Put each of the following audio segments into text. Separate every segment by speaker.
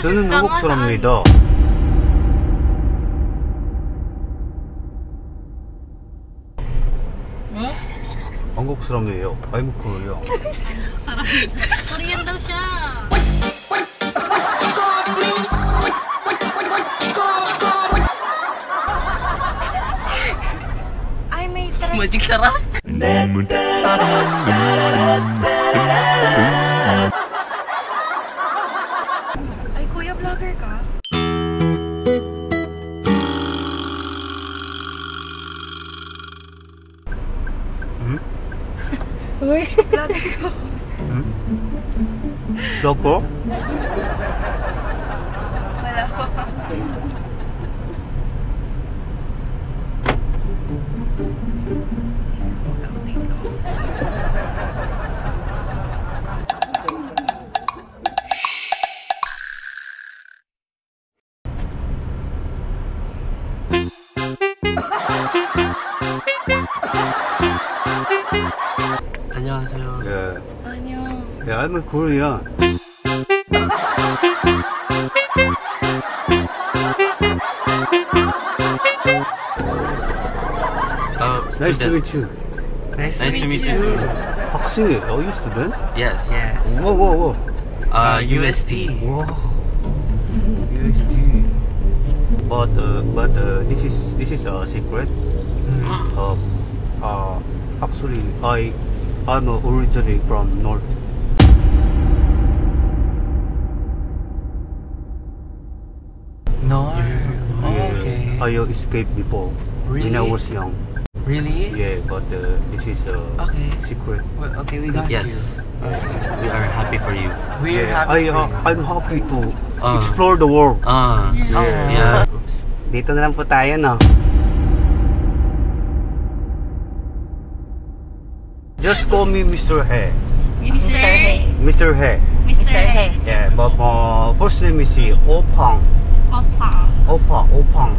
Speaker 1: 저는 한국 사람입니다.
Speaker 2: 어?
Speaker 1: 한국 사람이에요. I'm Korean.
Speaker 2: 한국 사람. Korean daw siya.
Speaker 3: Ay, may try.
Speaker 2: Magic sarap.
Speaker 3: Ay, kuya, vlogger ka?
Speaker 1: Hmm?
Speaker 3: Uy. Vlogger ka?
Speaker 1: Hmm? Loco?
Speaker 3: Wala pa.
Speaker 4: 안녕하세요.
Speaker 1: Yeah.
Speaker 3: Anyo.
Speaker 1: Yeah, I'm Korean. Nice to meet you.
Speaker 4: Nice to meet you.
Speaker 1: 학생이에요? Are you student?
Speaker 4: Yes.
Speaker 1: Whoa, whoa, whoa.
Speaker 4: UST.
Speaker 1: Wow. UST. But this is a secret. Actually, I'm originally from North.
Speaker 4: No.
Speaker 1: Yeah, I escaped before when I
Speaker 4: Really?
Speaker 1: was young.
Speaker 4: Really?
Speaker 1: Yeah, but this is a
Speaker 4: Okay.
Speaker 1: secret.
Speaker 4: Well, okay, we got
Speaker 5: Yes.
Speaker 4: you.
Speaker 5: We are happy for you.
Speaker 4: We're
Speaker 1: Yeah,
Speaker 4: happy for you.
Speaker 1: I'm happy to
Speaker 5: Ah.
Speaker 1: explore the world.
Speaker 4: Yes.
Speaker 5: Yeah.
Speaker 4: Oops.
Speaker 1: Dito na lang po tayo, no? Just call me Mr. He.
Speaker 2: Mr. He.
Speaker 1: Mr. He.
Speaker 2: Mr. He.
Speaker 1: Yeah, but first name is Opang.
Speaker 2: Opa.
Speaker 1: Opang.
Speaker 2: Opa.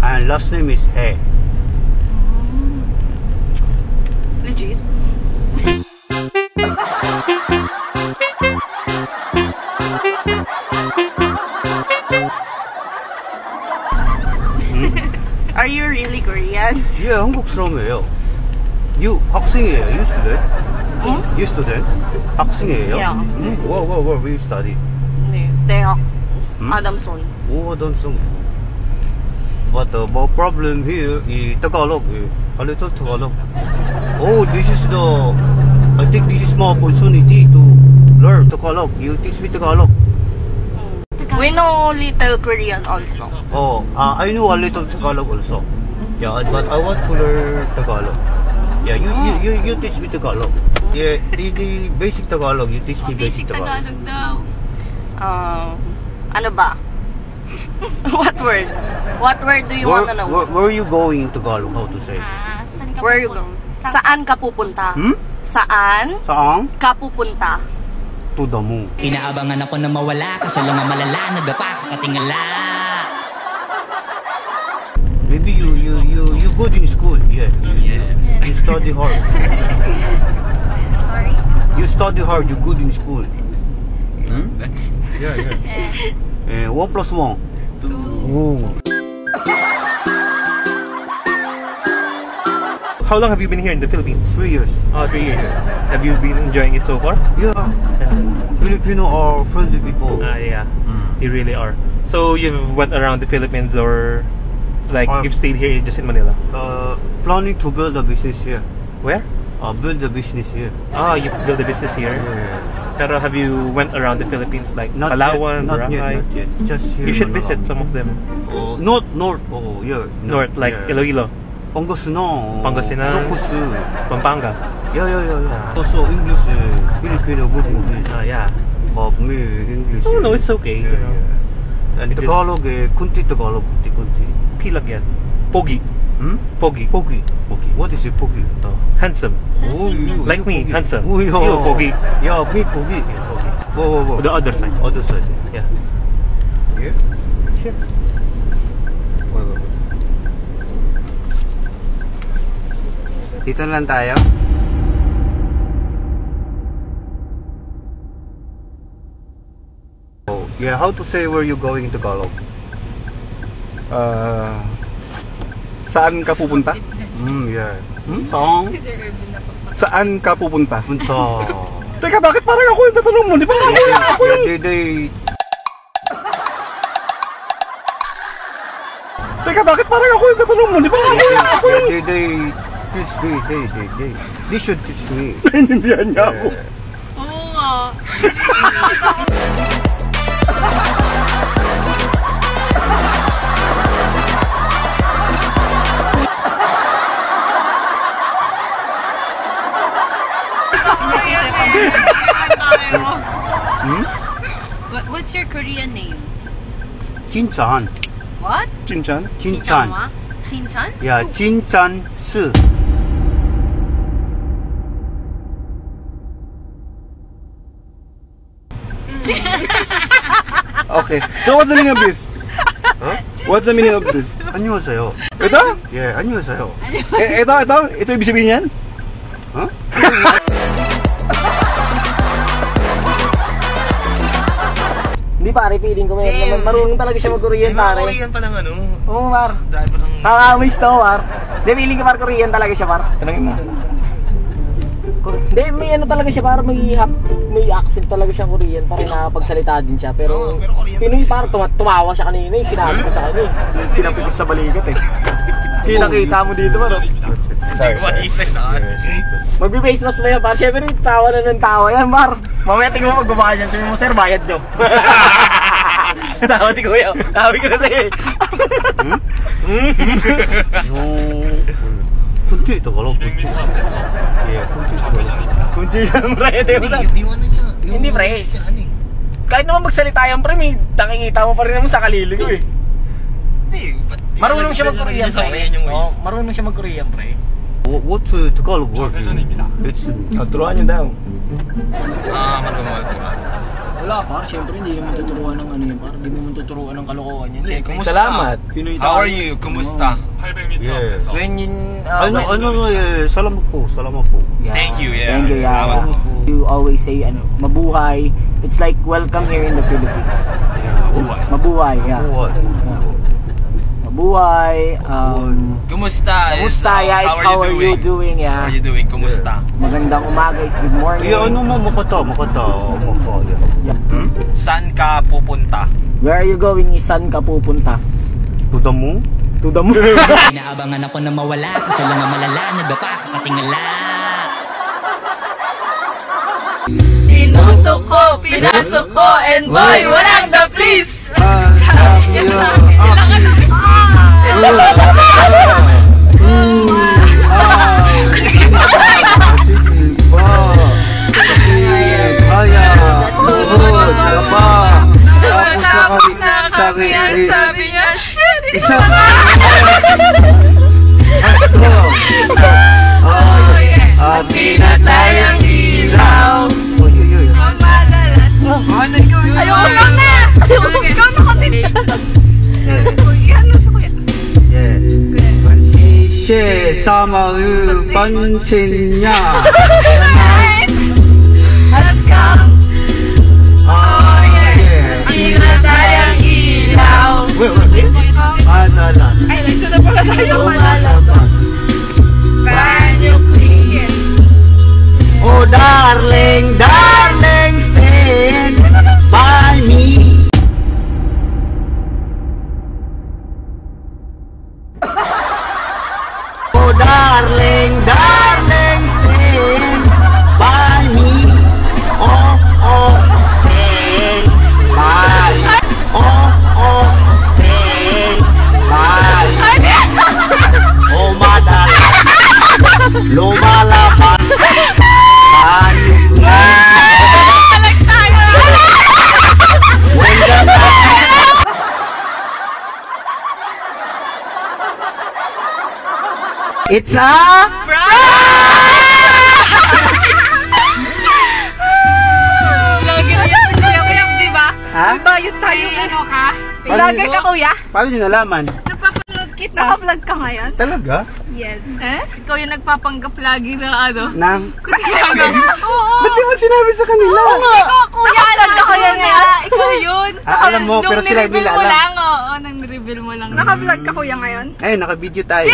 Speaker 1: And last name is He.
Speaker 3: Legit? Are you really Korean?
Speaker 1: Yeah, 한국 사람이에요. You 학생이에요? You student? You student? 학생이에요?
Speaker 3: Yeah.
Speaker 1: Where you study?
Speaker 3: 네. 대학.
Speaker 1: Hmm?
Speaker 3: 아담손.
Speaker 1: Oh, Adamson. But the problem here is Tagalog. A little Tagalog. Oh, I think this is my opportunity to learn Tagalog. You teach me Tagalog.
Speaker 3: We know little Korean also.
Speaker 1: Oh, I know a little Tagalog also. Yeah, but I want to learn Tagalog. Yeah, you teach me Tagalog. Yeah, the basic Tagalog, you teach me basic Tagalog.
Speaker 2: Tagalog daw.
Speaker 3: Ano ba? What word? What word do you want to know?
Speaker 1: Where are you going in Tagalog? How to say?
Speaker 2: Saan ka
Speaker 3: Where are you
Speaker 2: pupunta?
Speaker 3: going? Saan ka pupunta?
Speaker 1: Hmm?
Speaker 3: Saan
Speaker 1: Saan?
Speaker 3: ka pupunta?
Speaker 1: To the moon.
Speaker 6: Inaabangan ako na mawala, kasalangan malala, nagapa kakatingala.
Speaker 1: Maybe you good in school. Yeah. You study hard.
Speaker 3: Sorry?
Speaker 1: You study hard. You good in school. Hmm? Yeah.
Speaker 2: Yes.
Speaker 1: 1 plus 1.
Speaker 2: 2.
Speaker 1: Ooh.
Speaker 7: How long have you been here in the Philippines?
Speaker 1: 3 years.
Speaker 7: 3 years. Have you been enjoying it so far?
Speaker 1: Yeah. Filipino are friendly people.
Speaker 7: Yeah, they really are. So you've went around the Philippines, or like you've stayed here just in Manila?
Speaker 1: Planning to build a business here.
Speaker 7: Where?
Speaker 1: Build a business here.
Speaker 7: You build a business here.
Speaker 1: Yes.
Speaker 7: Pero have you went around the Philippines, like
Speaker 1: Not
Speaker 7: Palawan,
Speaker 1: yet,
Speaker 7: Boracay?
Speaker 1: not yet. Just here.
Speaker 7: You should
Speaker 1: Manila.
Speaker 7: visit some of them.
Speaker 1: North. Oh, yeah.
Speaker 7: North, like
Speaker 1: yeah.
Speaker 7: Iloilo,
Speaker 1: Pangasinan. Ilocos.
Speaker 7: Pampanga.
Speaker 1: Yeah. Also English, Filipino good English.
Speaker 7: Yeah.
Speaker 1: But me English.
Speaker 7: Oh, no, it's okay, you know.
Speaker 1: And
Speaker 7: It is-
Speaker 1: Tagalog, kunti Tagalog, kunti.
Speaker 7: Pilag yan. Pogi. Pogi.
Speaker 1: Pogi. What is it, Pogi?
Speaker 7: Handsome.
Speaker 1: Oh, you
Speaker 7: Like me,
Speaker 1: Pogi.
Speaker 7: handsome.
Speaker 1: Oh, yeah.
Speaker 7: You, Pogi.
Speaker 1: Yeah, me Pogi.
Speaker 7: Yeah, Pogi.
Speaker 1: Whoa.
Speaker 7: The other side.
Speaker 1: Other side.
Speaker 7: Yeah.
Speaker 1: Yeah.
Speaker 7: Sure.
Speaker 1: Wait. Dito lang tayo. Oh, Yeah, how to say where you going in Tagalog?
Speaker 8: Saan ka pupunta?
Speaker 1: Yeah. Song?
Speaker 8: Saan ka pupunta?
Speaker 1: Punta.
Speaker 8: Teka, bakit parang ako yung tatanong mo? Di ba ako yung... Teka, bakit parang ako yung tatanong mo? Di ba ako yung...
Speaker 1: Teach me, they should teach me.
Speaker 8: Naintindihan niya ako.
Speaker 3: Oo nga.
Speaker 2: What's your Korean name?
Speaker 1: Chinchan.
Speaker 2: What?
Speaker 8: Chinchan?
Speaker 1: Chinchan.
Speaker 2: Chinchan?
Speaker 1: Yeah, Chinchan Si.
Speaker 8: Okay. So what's the meaning of this?
Speaker 1: Huh?
Speaker 8: What's the meaning of this?
Speaker 1: 안녕하세요.
Speaker 8: Ito?
Speaker 1: Yeah, 안녕하세요.
Speaker 8: Ito ibig sabihin yan?
Speaker 1: Huh?
Speaker 9: Hindi pare, feeling ko may naman marunong talaga siya mag-Korean pare.
Speaker 4: Korean pa lang ano.
Speaker 9: Oo par.
Speaker 4: Driver ng...
Speaker 9: Nakakamiss to par. Hindi, feeling ko par Korean talaga siya par.
Speaker 8: Tanongin mo.
Speaker 9: Hindi, may ano talaga siya par, may accent talaga siyang Korean par, nakapagsalita din siya. Pero Pinoy par, tumawa siya kanina yung sinabi ko sa kanya eh. Pinapigis sa balikat eh. Kita mo dito par.
Speaker 8: Sorry.
Speaker 9: Magbe-face mask mo yan par, syempre tawa na ng tawa yan par. Mamaya tingin mo magbaba dyan, sabi mo sir, bayad nyo. Tawa si kuya, sabi ko na sa'yo eh.
Speaker 1: Kunti Tagalog, kunti. Yeah, kunti Tagalog.
Speaker 9: Kunti lang pre, hindi pre. Kahit naman magsalita yan pre, may nakikita mo pa rin naman sa kalili ko eh. Marunong siya mag-Korean pre. Oo, marunong siya mag-Korean pre.
Speaker 1: What's Tagalog word? It's
Speaker 8: Turuan niyo daw.
Speaker 4: Marunong mag-Tagalog.
Speaker 9: Wala par, syempre hindi naman tuturuan ng ano yan par, hindi naman tuturuan ng kalokohan yan.
Speaker 4: Kumusta?
Speaker 8: Salamat.
Speaker 4: How are you? Kumusta?
Speaker 1: yeah.
Speaker 9: When you
Speaker 1: salamat po.
Speaker 4: Thank you, yeah.
Speaker 9: Thank you,
Speaker 4: Salamat.
Speaker 9: You always say ano, mabuhay. It's like welcome here in the Philippines. Mabuhay, yeah.
Speaker 1: What?
Speaker 9: Mabuhay.
Speaker 4: Kumusta?
Speaker 9: Yeah, it's how are you doing, yeah.
Speaker 4: How are you doing? Kumusta?
Speaker 9: Magandang umaga is good morning.
Speaker 1: Yeah, ano mo makata.
Speaker 9: Yeah.
Speaker 4: Saan ka pupunta?
Speaker 9: Where are you going? Saan ka pupunta?
Speaker 1: To the moon?
Speaker 9: To the moon.
Speaker 6: Inaabangan ako na mawala kasi lang ang malala, nagapa kakatingala.
Speaker 3: Pinasok ko, and boy, walang the please! Sabi niya, shit!
Speaker 1: Isa!
Speaker 3: Pinatayang ilaw. Ayoko lang na! Ikaw na kasi!
Speaker 1: 시시 사마의 반친냐
Speaker 3: Let's go! Oh yeah! Pinatayang ilaw.
Speaker 1: Madala
Speaker 3: Ay, nandito na pala tayo malalabas. Banyo clean.
Speaker 1: Oh darling, darling, stand by me. Oh darling, darling, stand by me. Oh, stand by. Oh, stand by. Oh madala, lumalabas.
Speaker 9: It's a
Speaker 3: Lagi na yan si Kuya Kuya, di ba?
Speaker 9: Ha?
Speaker 3: Bayad tayo. Ano ka? Vlogger ka kuya?
Speaker 1: Paano nyo nalaman?
Speaker 3: Napapanood Bakit? Naka-vlog ka ngayon?
Speaker 1: Talaga?
Speaker 3: Yes. Eh? Ikaw yung nagpapanggap lagi na ano?
Speaker 1: Nang?
Speaker 3: Oo.
Speaker 1: Ba't di mo sinabi sa kanila?
Speaker 3: Ikaw, kuya, alam ko yun ikaw yun.
Speaker 1: Alam mo, pero sila hindi
Speaker 3: nang
Speaker 1: alam.
Speaker 3: lang, oo. Nang reveal mo lang. Naka-vlog ka kuya ngayon?
Speaker 1: Ay, naka-video tayo.